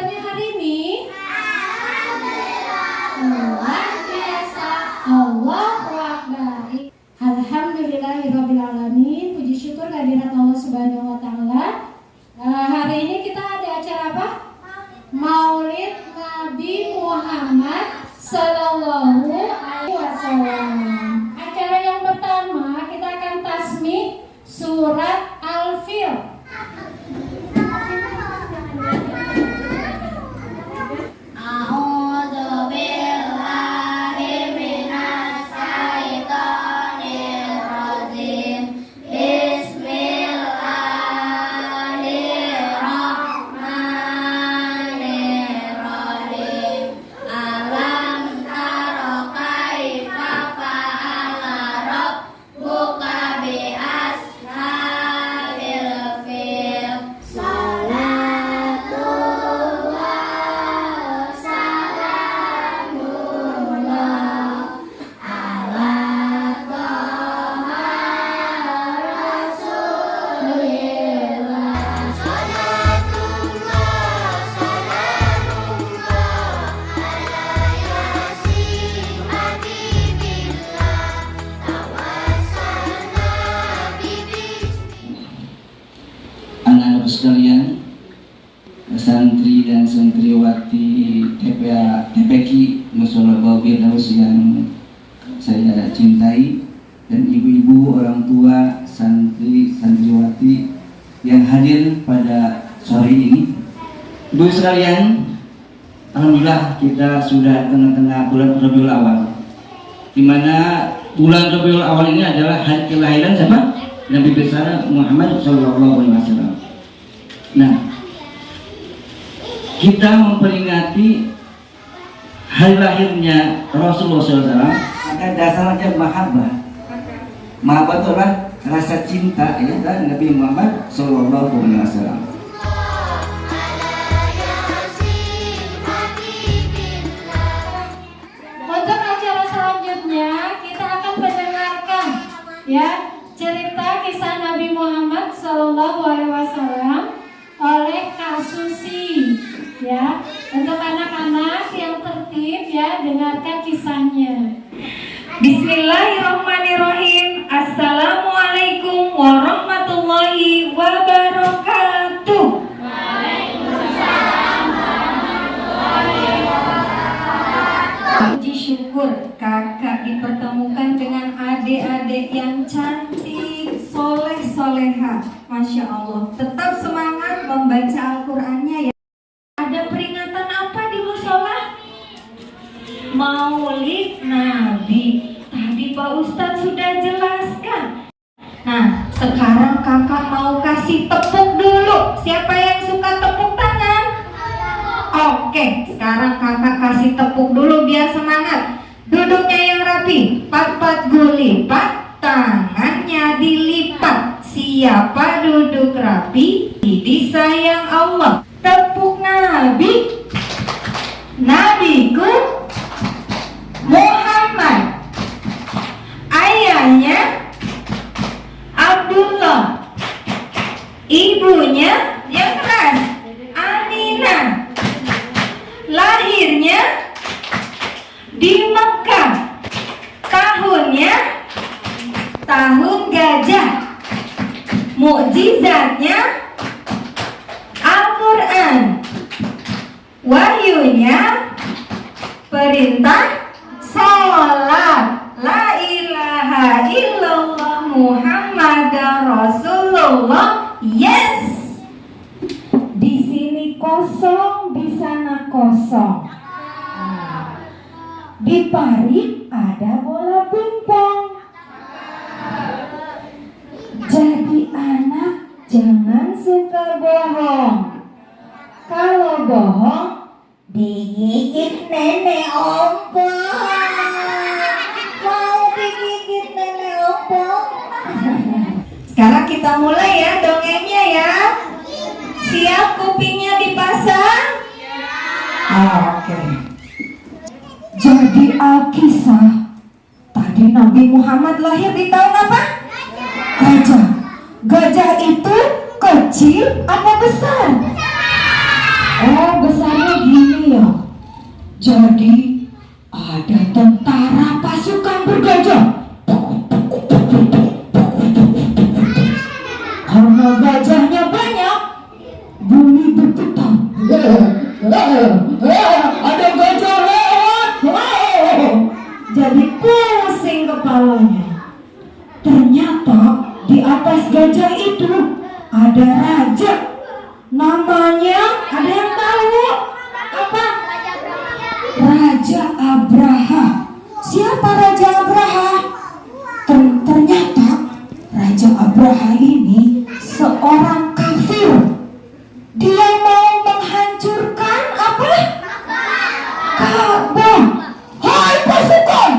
kabarnya hari ini? Luar biasa. Allahu Akbar. Alhamdulillahirabbil alamin. Puji syukur kehadirat Allah Subhanahu wa taala. Hari ini kita ada acara apa? Maulid Nabi Muhammad sallallahu alaihi wasallam. Acara yang pertama kita akan tasmih surat Al-Fil. Sekalian, santri dan santriwati TPQ Mushola Firdaus yang saya cintai, dan ibu-ibu, orang tua, santriwati yang hadir pada sore ini. Ibu sekalian, alhamdulillah kita sudah tengah-tengah bulan Rabiul Awal, di mana bulan Rabiul Awal ini adalah hari kelahiran siapa? Nabi besar Muhammad SAW. Nah, kita memperingati hari lahirnya Rasulullah SAW, maka dasarnya mahabbah. Mahabbah itu adalah rasa cinta ya dan Nabi Muhammad SAW. Untuk acara selanjutnya kita akan mendengarkan ya cerita kisah Nabi Muhammad SAW oleh Kak Susi ya. Untuk anak-anak yang tertib ya, dengarkan kisahnya. Bismillahirrahmanirrahim. Assalamualaikum warahmatullahi wabarakatuh. Waalaikumsalam warahmatullahi wabarakatuh. Puji syukur kakak dipertemukan dengan adik-adik yang cantik, soleh-soleha. Masya Allah. Tetap semangat membaca Al-Qurannya ya. Ada peringatan apa di musola? Maulid Nabi. Tadi Pak Ustadz sudah jelaskan. Nah, sekarang kakak mau kasih tepuk dulu. Siapa yang suka tepuk tangan? Oke, sekarang kakak kasih tepuk dulu biar semangat. Duduknya yang rapi, pat-pat gulipat, tangannya dilipat. Siapa duduk rapi, disayang Allah. Tepuk Nabi, Nabiku Muhammad, ayahnya Abdullah, ibunya yang keras Aminah, lahirnya di Mekah, tahunnya tahun gajah, mukjizatnya Al-Quran, wahyunya perintah sholat, la ilaha illallah Muhammadar Rasulullah. Yes. Di sini kosong, di sana kosong. Di parit ada bola pingpong. Jadi anak jangan suka bohong. Kalau bohong digigit nenek ompong. Mau digigit nenek ompong? Sekarang kita mulai ya dongengnya ya. Siap kupingnya dipasang? Oke. Jadi Alkisah, tadi Nabi Muhammad lahir di tahun apa? Gajah. Gajah itu kecil apa besar? Oh, besar Jadi ada tentara pasukan bergajah. Karena gajahnya banyak, bumi bergetar. Ada gajah lewat. Jadi pusing kepalanya. Ternyata di atas gajah itu ada raja. Namanya ada yang tahu? Apa? Raja Abraha. Siapa Raja Abraha? Ternyata Raja Abraha ini seorang kafir. Dia mau menghancurkan apa? Ka'bah. Hai pasukan,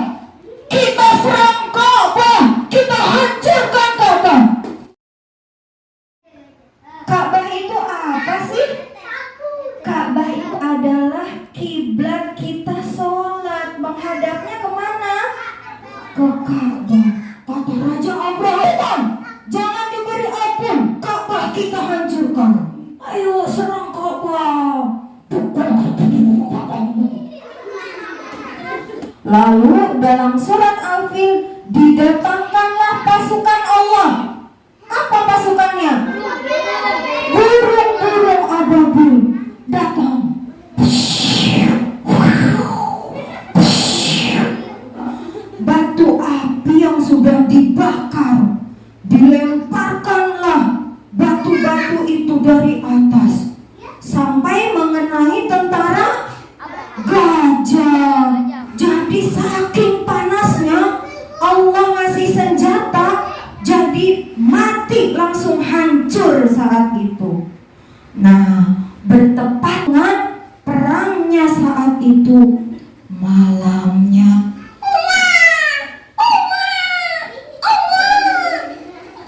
kita serang Ka'bah, kita hancurkan Ka'bah. Ka'bah itu apa sih? Ka'bah itu adalah kiblat kita sholat. Menghadapnya kemana? Ke Ka'bah. Kata Raja Abraham, jangan diberi ampun, Ka'bah kita hancurkan. Ayo serang Ka'bah. Lalu dalam surat Al-Fil didatangkanlah pasukan Allah. Apa pasukannya? Burung-burung ababil datang. Batu api yang sudah dibakar, dilemparkanlah batu-batu itu dari atas sampai mengenai tentara gajah. Jadi saking panasnya Allah ngasih senjata, jadi mati langsung hancur saat itu. Nah, bertepatan perangnya saat itu malamnya.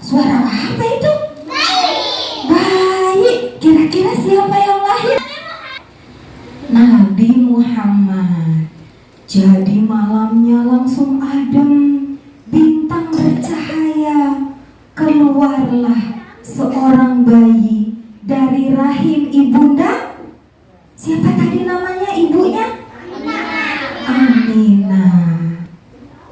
Suara apa itu? Bayi. Kira-kira siapa yang lahir? Nabi Muhammad. Jadi malamnya langsung adem, bintang bercahaya. Keluarlah seorang bayi dari rahim ibunda. Siapa tadi namanya ibunya? Aminah.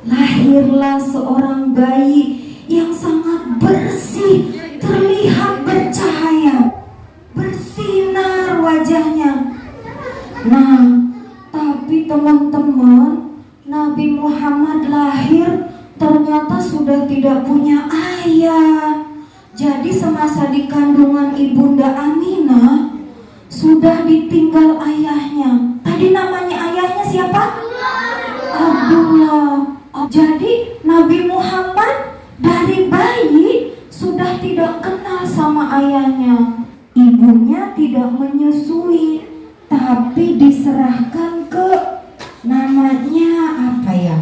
Lahirlah seorang bayi yang sangat bersih, terlihat bercahaya, bersinar wajahnya. Nah, tapi teman-teman, Nabi Muhammad lahir ternyata sudah tidak punya ayah. Jadi semasa di kandungan ibunda Aminah sudah ditinggal ayahnya. Tadi namanya ayahnya siapa? Abdullah. Jadi Nabi Muhammad dari bayi sudah tidak kenal sama ayahnya. Ibunya tidak menyusui, tapi diserahkan ke namanya apa ya?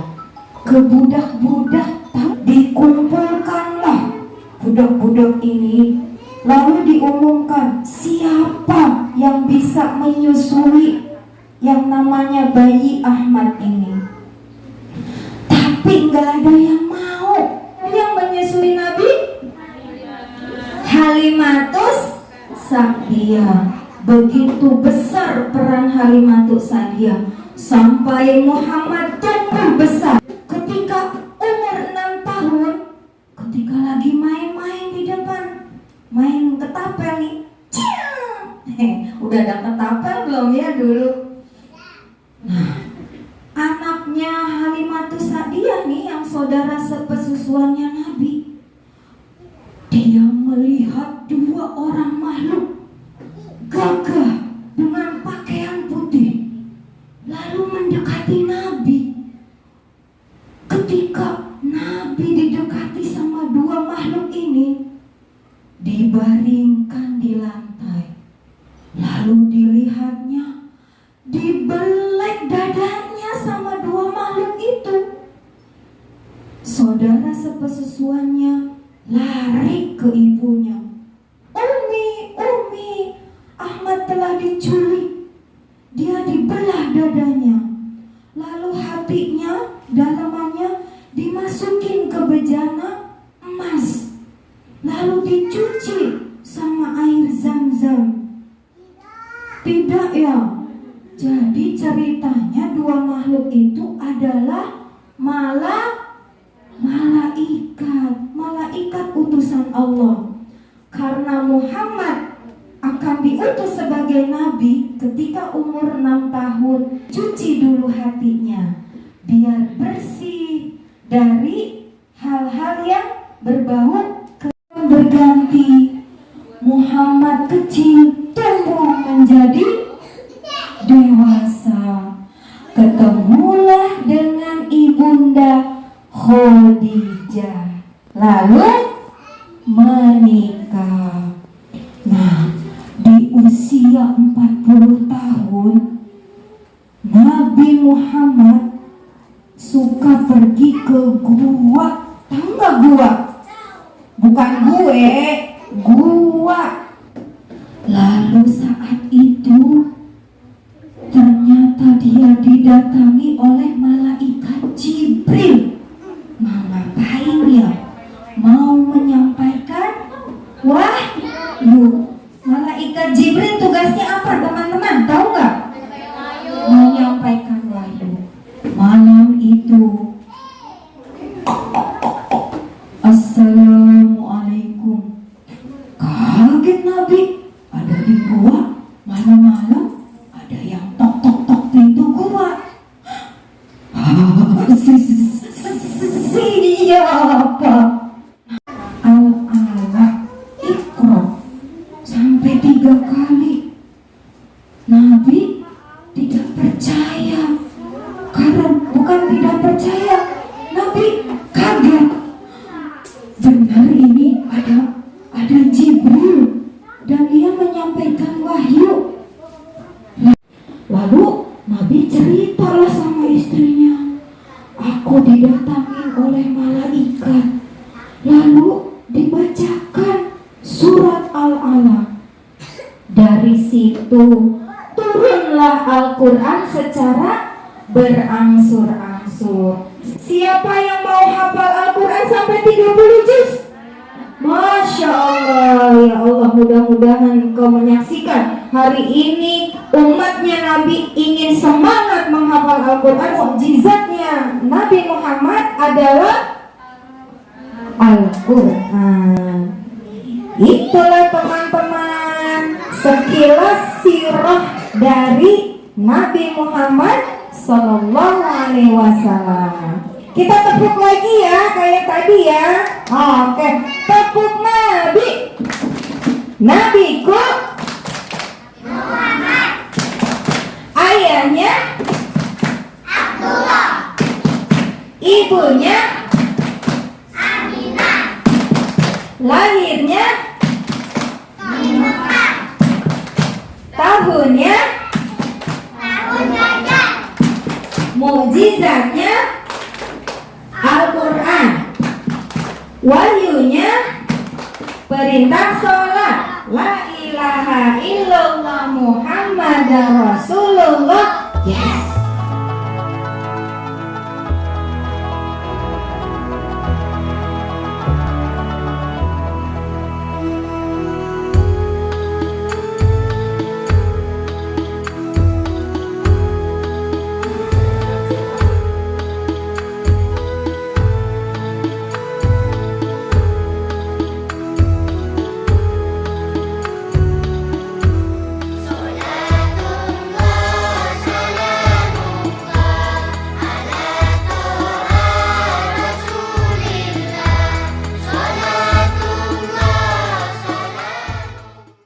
Ke budak-budak. Dikumpulkanlah budak-budak ini, lalu diumumkan siapa yang bisa menyusui yang namanya bayi Ahmad ini. Tapi nggak ada yang mau. Yang menyusui Nabi Halimatus Sa'diyah. Begitu besar peran Halimatus Sa'diyah sampai Muhammad tumbuh besar. Ketika umur 6 tahun, ketika lagi main-main di depan, main ketapel nih, udah ada ketapel belum ya dulu? Nah, anaknya Halimatus Sa'diyah nih yang saudara sepesusuannya Nabi, dia melihat 2 orang makhluk gagah dengan pakaian putih lalu mendekati Nabi. Ketika Nabi didekati sama 2 makhluk ini, dibaringkan di lantai, lalu dilihatnya dibelek dadanya sama 2 makhluk itu. Saudara sepesusuannya lari ke ibunya. Umi, Umi, Ahmad telah diculik. Dia dibelah dadanya. Lalu hatinya, dalamannya dimasukin ke bejana emas. Lalu dicuci sama air Zam-Zam. Tidak ya, Jadi ceritanya dua makhluk itu adalah malaikat utusan Allah. Karena Muhammad akan diutus sebagai nabi ketika umur 6 tahun, cuci dulu hatinya biar bersih dari hal-hal yang berbau berganti. Muhammad kecil tumbuh menjadi dewasa, ketemulah dengan ibunda Khadijah, lalu menikah. Nah, di usia 40 tahun Nabi Muhammad suka pergi ke gua. Tahu nggak gua? Bukan gue, gua. Lalu saat itu ternyata dia didatangi oleh malaikat Jibril. Mau ngapain ya? Mau menyampaikan wahyu. Malaikat Jibril tugasnya apa teman-teman? Tahu nggak? Menyampaikan wahyu. Malam itu, Assalamualaikum. Kaget Nabi, ada di gua malam-malam ada yang tok pintu gua. Siapa? Al-Alaq, Iqra, sampai 3 kali. Nabi tidak percaya. Karena bukan tidak percaya, Nabi kaget. Benar ini ada Jibril dan dia menyampaikan wahyu. Lalu Nabi ceritalah sama istrinya, aku didatangi oleh malaikat. Lalu dibacakan surat Al-Alaq. Dari situ turunlah Al-Quran secara berangsur-angsur. Siapa yang mau hafal Al-Quran sampai 30 juz? Masya Allah, ya Allah, mudah-mudahan kau menyaksikan hari ini umatnya Nabi ingin semangat menghafal Al-Quran. Mukjizatnya Nabi Muhammad adalah Al-Quran. Itulah teman-teman sekilas sirah dari Nabi Muhammad Sallallahu Alaihi Wasallam. Kita tepuk lagi ya, kayak tadi ya. Oke, tepuk Nabi. Nabiku Muhammad. Ayahnya Abdullah. Ibunya Aminah. Lahirnya di Mekah. Tahunnya tahun gajah. Mukjizatnya Al-Quran. Wahyunya perintah sholat, la ilaha illallah Muhammadar Rasulullah. Yes.